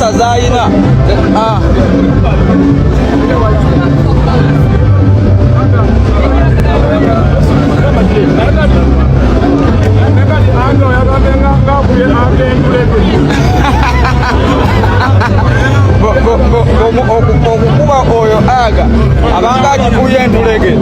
empisa z'ayina okukuba oyo aga abanga agikuye entulege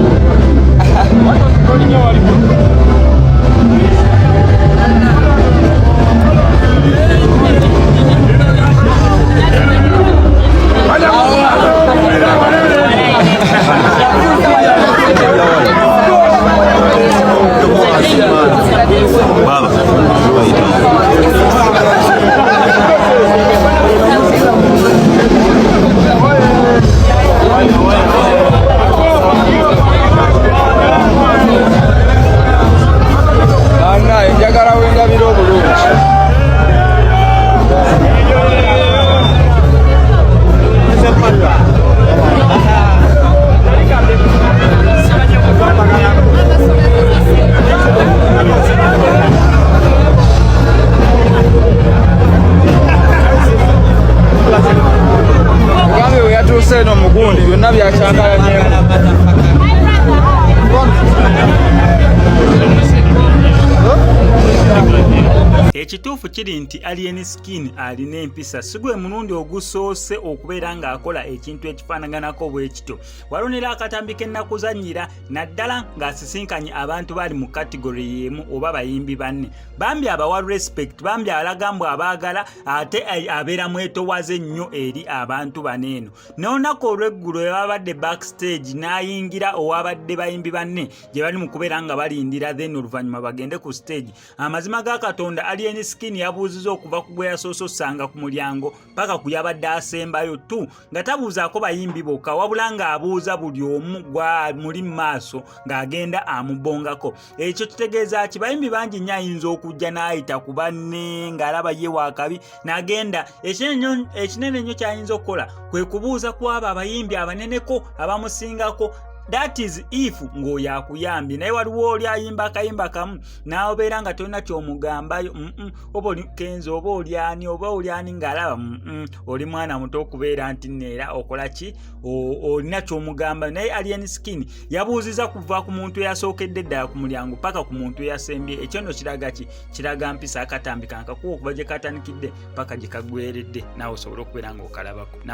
njagala wengabira obulungi mugambe we yatuuse eno mugundi byonna byakyankalanyemu. Ekituufu kiri nti Alien Skin alina empisa si gwe mulundi ogusoose okubeera ng'akola ekintu ekifaanaganako bwe kityo. Walonera akatambi k'ennakuzannyira naddala ng'asisinkanye abantu bali mu kategori y'emu oba bayimbi banne. Bambi abawa respect, bambi alaga mbu abaagala ate abeera mwetowaze ennyo eri abantu baneeno. N'olunaku olw'eggulo yabadde backstage n'ayingira owabadde bayimbi banne gye bali mu kubeera nga balindira then oluvannyuma bagende ku stage. Amazima ga Katonda Alien Skin yabuuzizza okuva ku gwe yasoose ossanga ku mulyango paka ku yabadde asembayo tu nga tabuuzaako bayimbi bokka wabula ng'abuuza buli omu gwa muli mu maaso ng'agenda amubongako. Ekyo kitegeeza ki bayimbi bangi nnyo ayinza okujja n'ayita ku banne ng'alaba ye waakabi n'agenda. Ekinene nnyo ky'ayinza okukola kwe kubuuza ku abo abayimbi abaneneko abamusingako. That is if ng'oyo akuyambye naye waliwo oli ayimba akayimba kamu n'obeera nga tolina kyomugambayo oba oli Kenzo oba oli ani ng'alaba oli mwana muto okubeera nti neera okola ki olina kyomugambayo. Naye Alien Skin yabuuziza kuva ku muntu eyasookedde ddala ku mulyango paka ku muntu eyasembye. Ekyo nno kiraga ki? Kiraga mpisa akatambi kankakuwa okuva gye katandikidde paka gye kagweredde naawe osobole okubeera ng'okalabako.